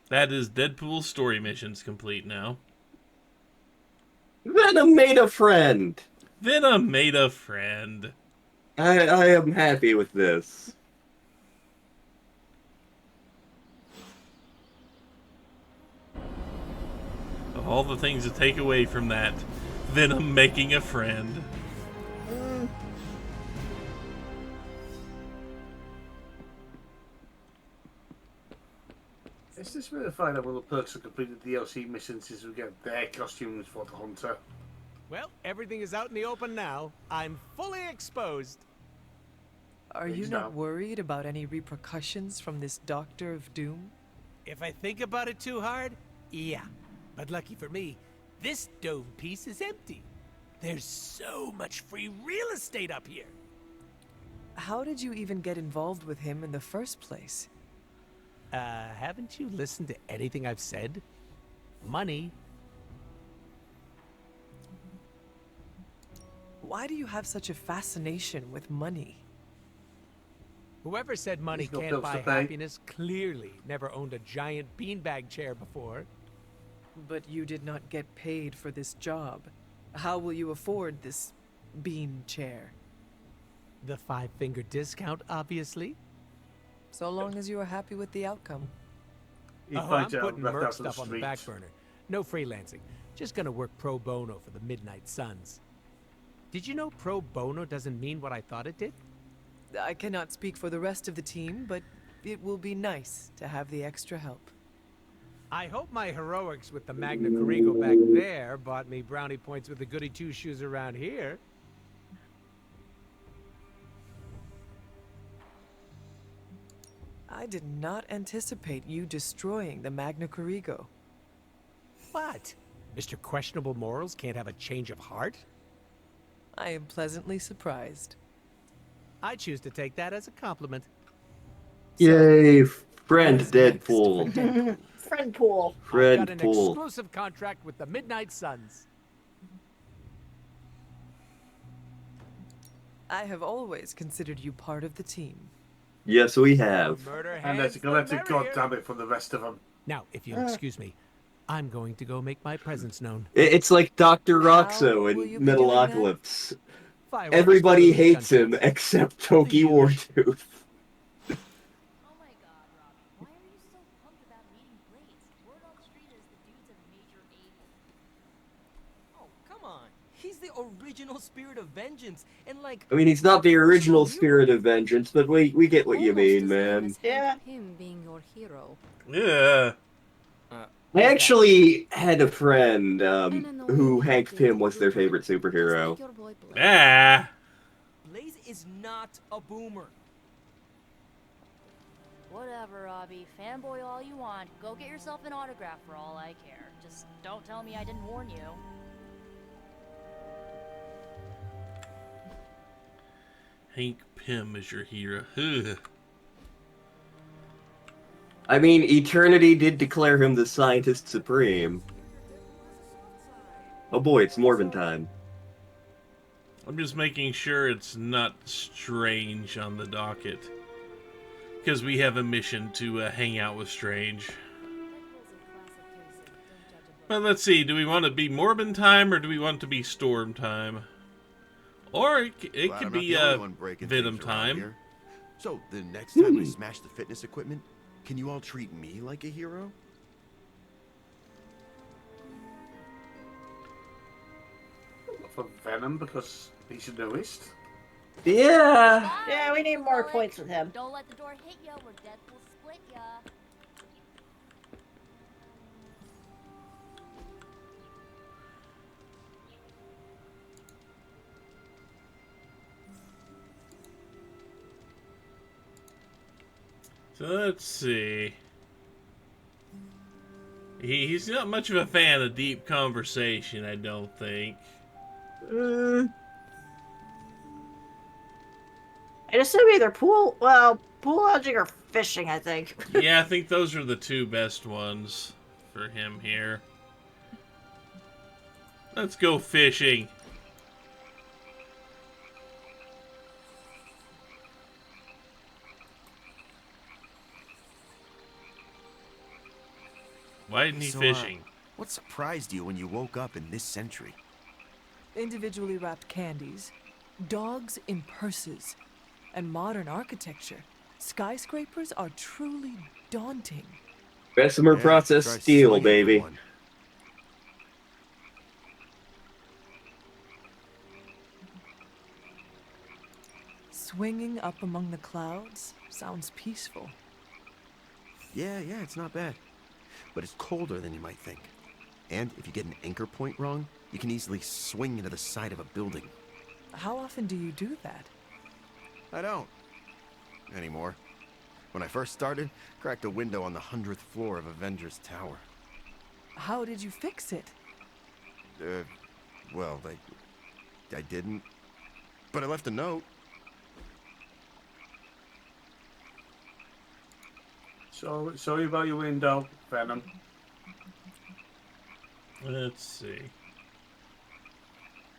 That is Deadpool's story missions complete now. Venom made a friend. Venom made a friend. I am happy with this. Of all the things to take away from that, Venom making a friend. Is this where to find out what the perks of completed DLC missions is we get their costumes for the hunter? Well, everything is out in the open now. I'm fully exposed. Are you Please not don't. worried about any repercussions from this Doctor of Doom? If I think about it too hard, yeah. But lucky for me, this dome piece is empty. There's so much free real estate up here. How did you even get involved with him in the first place? Haven't you listened to anything I've said? Money. Why do you have such a fascination with money? Whoever said money He's got can't bills buy to pay. happiness clearly never owned a giant beanbag chair before. But you did not get paid for this job. How will you afford this bean chair? The 5-finger discount, obviously. So long as you are happy with the outcome. He I'm finds out putting left merch out on the stuff on the back street. burner. No freelancing. Just gonna work pro bono for the Midnight Suns. Did you know pro bono doesn't mean what I thought it did? I cannot speak for the rest of the team, but it will be nice to have the extra help. I hope my heroics with the Magna Corrigo back there bought me brownie points with the goody two-shoes around here. I did not anticipate you destroying the Magna Corrigo. What? Mr. Questionable Morals can't have a change of heart? I am pleasantly surprised. I choose to take that as a compliment. Yay, friend What's next for Deadpool. Deadpool? Friend pool. I've Friend got an pool. exclusive contract with the Midnight Suns. I have always considered you part of the team. Yes, we have. Murder And hands, there's a the galactic merrier. goddamn it from the rest of them. Now, if you'll excuse me, I'm going to go make my presence known. It's like Dr. How Roxo will in you be doing that? Metalocalypse. Fireworks, Everybody balloons, hates him gunshots. except Toki The huge. Wartooth. Oh my god, Robbie, why are you so pumped about meeting Blaze? Word on the street is the dude's a major alien. Oh, come on. He's the original spirit of vengeance, and like, I mean, he's not the original spirit of vengeance, but we get what you Almost mean, as man. lame as Yeah. him being your hero. Yeah. I actually had a friend And in the who way Hank he Pym did was you their good, favorite just superhero. like your boy Blaze. Ah. Blaze is not a boomer. Whatever, Robbie. Fanboy all you want. Go get yourself an autograph for all I care. Just don't tell me I didn't warn you. Hank Pym is your hero. Ugh. I mean, Eternity did declare him the Scientist Supreme. Oh boy, it's Morbin time. I'm just making sure it's not Strange on the docket. Because we have a mission to hang out with Strange. But let's see, do we want to be Morbin time or do we want to be Storm time? Or it Glad could I'm not be the only one breaking Venom things around time. here. So, the next time I smash the fitness equipment, can you all treat me like a hero? For Venom, because he's the newest. Yeah. Yeah, we need more points with him. Don't let the door hit ya or death will split ya. So let's see. He's not much of a fan of deep conversation, I don't think. I assume either pool lodging or fishing, I think. Yeah, I think those are the two best ones for him here. Let's go fishing. Why isn't he So, fishing? What surprised you when you woke up in this century? Individually wrapped candies, dogs in purses, and modern architecture. Skyscrapers are truly daunting. Bessemer Yeah, process try steel, swinging into baby. one. Swinging up among the clouds sounds peaceful. Yeah, it's not bad. But it's colder than you might think. And if you get an anchor point wrong, you can easily swing into the side of a building. How often do you do that? I don't. Anymore. When I first started, cracked a window on the 100th floor of Avengers Tower. How did you fix it? Well, I didn't. But I left a note. So sorry about your window, Venom. Let's see.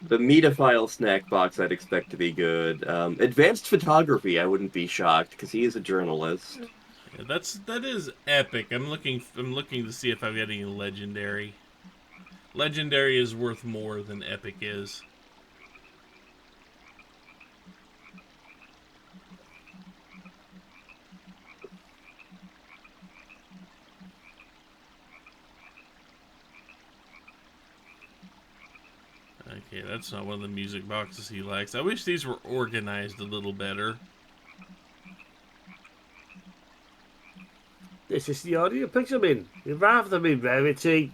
The Metaphile snack box I'd expect to be good. Advanced photography, I wouldn't be shocked, because he is a journalist. Yeah, that is epic. I'm looking to see if I've got any legendary. Legendary is worth more than epic is. Okay, that's not one of the music boxes he likes. I wish these were organized a little better. This is the audio picture bin. You'd rather them in rarity.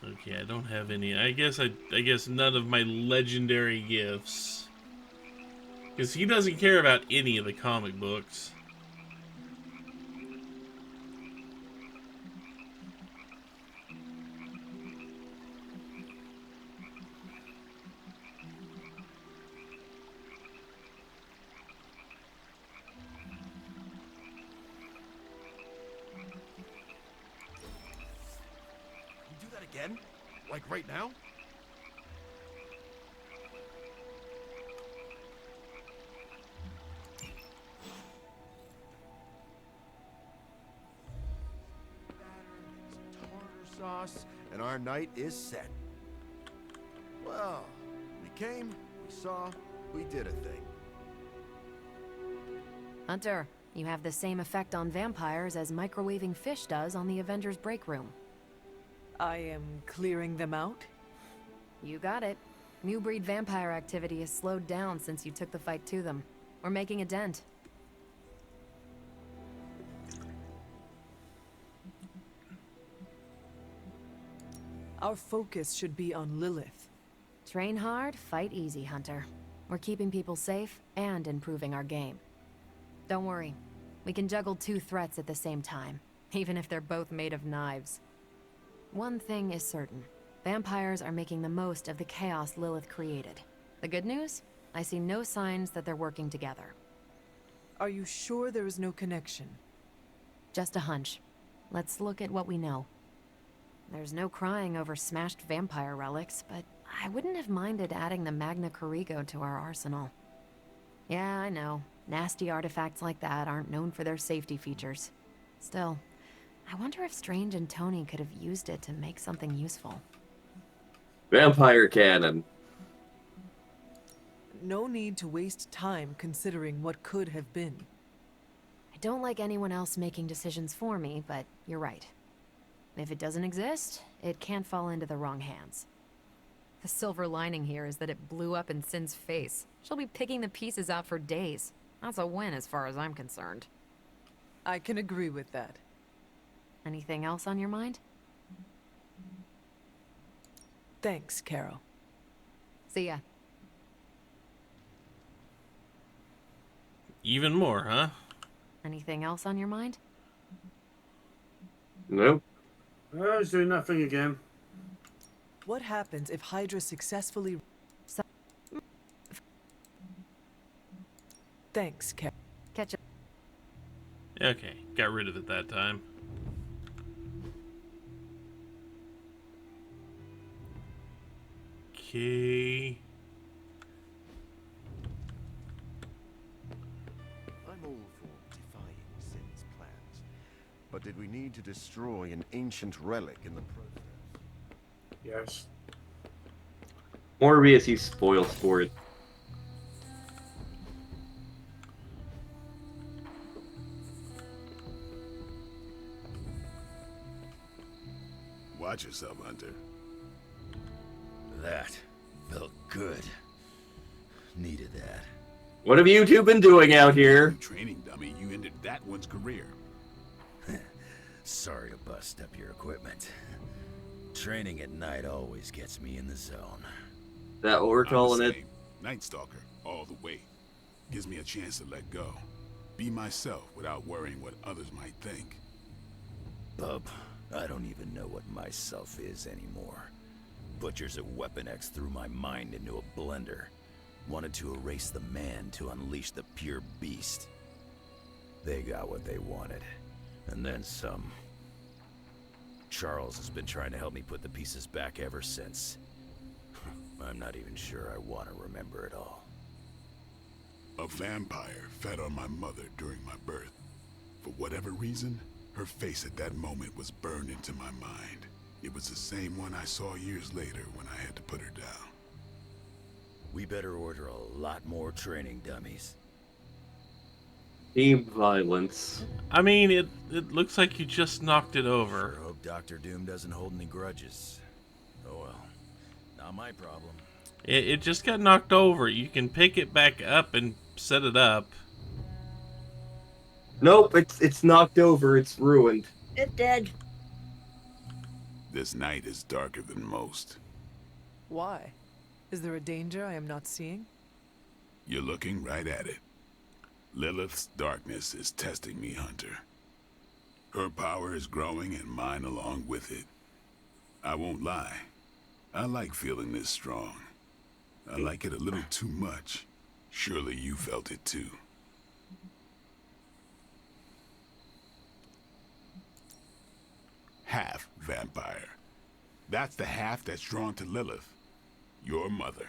Okay, I don't have any. I guess none of my legendary gifts. Because he doesn't care about any of the comic books. You do that again? Like right now? Tartar sauce, and our night is set. Well, we came, we saw, we did a thing. Hunter, you have the same effect on vampires as microwaving fish does on the Avengers break room. I am clearing them out? You got it. New breed vampire activity has slowed down since you took the fight to them. We're making a dent. Our focus should be on Lilith. Train hard, fight easy, Hunter. We're keeping people safe and improving our game. Don't worry. We can juggle two threats at the same time, even if they're both made of knives. One thing is certain. Vampires are making the most of the chaos Lilith created. The good news? I see no signs that they're working together. Are you sure there is no connection? Just a hunch. Let's look at what we know. There's no crying over smashed vampire relics, but I wouldn't have minded adding the Magna Corrigo to our arsenal. Yeah, I know. Nasty artifacts like that aren't known for their safety features. Still, I wonder if Strange and Tony could have used it to make something useful. Vampire cannon. No need to waste time considering what could have been. I don't like anyone else making decisions for me, but you're right. If it doesn't exist, it can't fall into the wrong hands. The silver lining here is that it blew up in Sin's face. She'll be picking the pieces out for days. That's a win as far as I'm concerned. I can agree with that. Anything else on your mind? Thanks, Carol. See ya. Even more, huh? Anything else on your mind? Nope. I was doing nothing again. What happens if Hydra successfully... Thanks, Carol. Catch up. Okay, got rid of it that time. Okay. I'm But did we need to destroy an ancient relic in the process? Yes. Morbius, you spoil sport. Watch yourself, Hunter. That felt good. Needed that. What have you two been doing out here? You training dummy, you ended that one's career. Sorry to bust up your equipment. Training at night always gets me in the zone. That what we're I'm calling the it? same. Night Stalker, all the way. Gives me a chance to let go. Be myself without worrying what others might think. Bub, I don't even know what myself is anymore. Butchers at Weapon X threw my mind into a blender. Wanted to erase the man to unleash the pure beast. They got what they wanted. And then some. Charles has been trying to help me put the pieces back ever since. I'm not even sure I want to remember it all. A vampire fed on my mother during my birth. For whatever reason, her face at that moment was burned into my mind. It was the same one I saw years later when I had to put her down. We better order a lot more training dummies. Team violence. I mean, it looks like you just knocked it over. Sure hope Dr. Doom doesn't hold any grudges. Oh well, not my problem. It just got knocked over. You can pick it back up and set it up. Nope, it's knocked over. It's ruined. It did. This night is darker than most. Why? Is there a danger I am not seeing? You're looking right at it. Lilith's darkness is testing me, Hunter. Her power is growing and mine along with it. I won't lie. I like feeling this strong. I like it a little too much. Surely you felt it too. Half vampire. That's the half that's drawn to Lilith, your mother.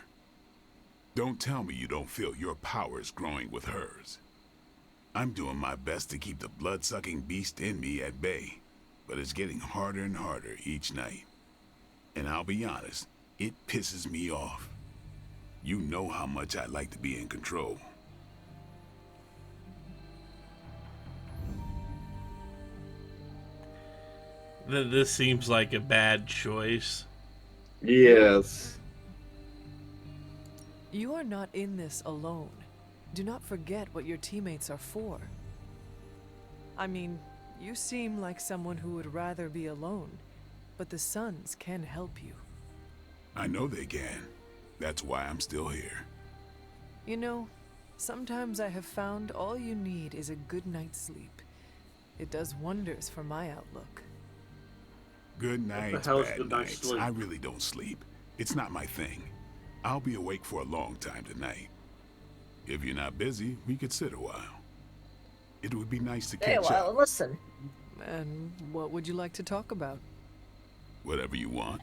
Don't tell me you don't feel your powers growing with hers. I'm doing my best to keep the blood-sucking beast in me at bay, but it's getting harder and harder each night. And I'll be honest, it pisses me off. You know how much I like to be in control. This seems like a bad choice. Yes. You are not in this alone. Do not forget what your teammates are for. I mean, you seem like someone who would rather be alone, but the Sons can help you. I know they can. That's why I'm still here. You know, sometimes I have found all you need is a good night's sleep. It does wonders for my outlook. Good nights, hell is bad good night's nights. sleep? I really don't sleep. It's not my thing. I'll be awake for a long time tonight. If you're not busy, we could sit a while. It would be nice to Hey, catch well, up. listen. And what would you like to talk about? Whatever you want.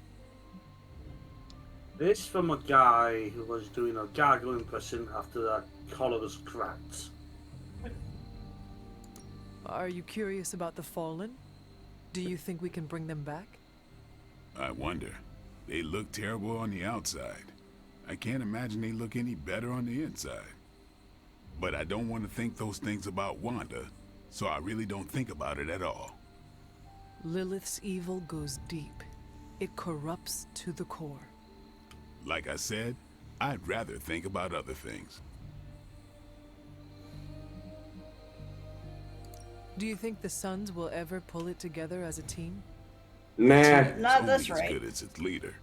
This from a guy who was doing a gargle impression after that collar was cracked. Are you curious about the Fallen? Do you think we can bring them back? I wonder. They look terrible on the outside. I can't imagine they look any better on the inside. But I don't want to think those things about Wanda, so I really don't think about it at all. Lilith's evil goes deep. It corrupts to the core. Like I said, I'd rather think about other things. Do you think the Sons will ever pull it together as a team? Nah. Not It's this only rate. as good as its leader.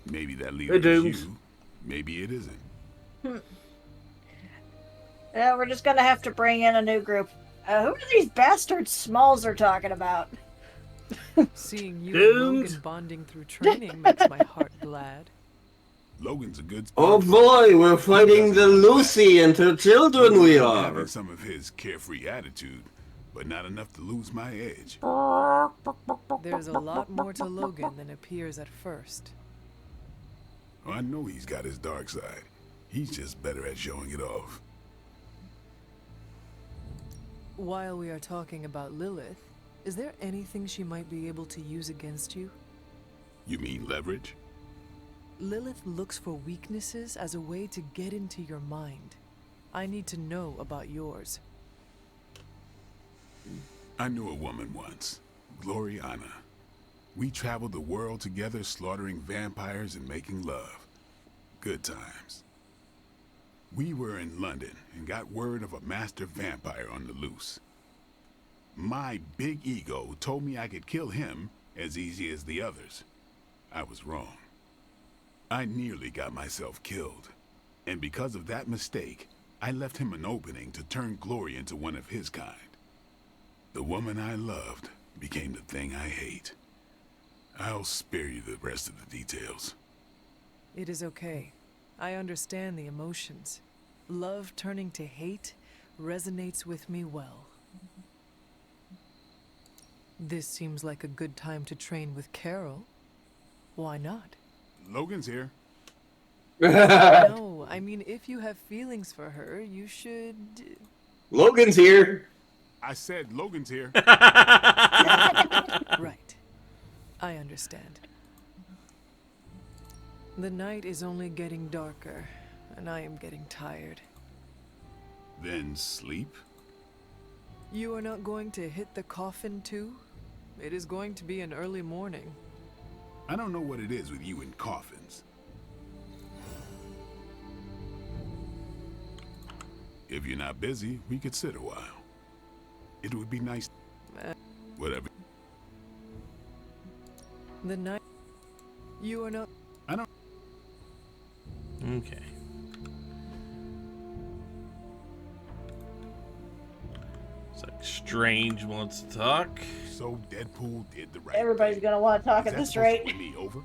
Maybe that leader They're is doomed. you. Maybe it isn't. Yeah, we're just gonna have to bring in a new group. Who are these bastards Smalls are talking about? Seeing you Doomed. and Logan bonding through training makes my heart glad. Logan's a good Oh sport. boy, we're fighting the Lucy and her children we Having are. some of his carefree attitude, but not enough to lose my edge. There's a lot more to Logan than appears at first. I know he's got his dark side. He's just better at showing it off. While we are talking about Lilith, Is there anything she might be able to use against you? You mean leverage? Lilith looks for weaknesses as a way to get into your mind. I need to know about yours. I knew a woman once, Gloriana. We traveled the world together, slaughtering vampires and making love. Good times. We were in London and got word of a master vampire on the loose. My big ego told me I could kill him as easy as the others. I was wrong. I nearly got myself killed. And because of that mistake, I left him an opening to turn Glory into one of his kind. The woman I loved became the thing I hate. I'll spare you the rest of the details. It is okay. I understand the emotions. Love turning to hate resonates with me well. This seems like a good time to train with Carol. Why not? Logan's here. No, I mean, if you have feelings for her, you should... Logan's here. I said Logan's here. Right. I understand. The night is only getting darker, and I am getting tired. Then sleep? You are not going to hit the coffin too? It is going to be an early morning. I don't know what it is with you and coffins. If you're not busy, we could sit a while. It would be nice. Whatever. The night... You are not... I don't... Okay. It's like Strange wants to talk. So Deadpool did the right Everybody's thing. gonna want to talk Is at that this supposed to rate. win me over?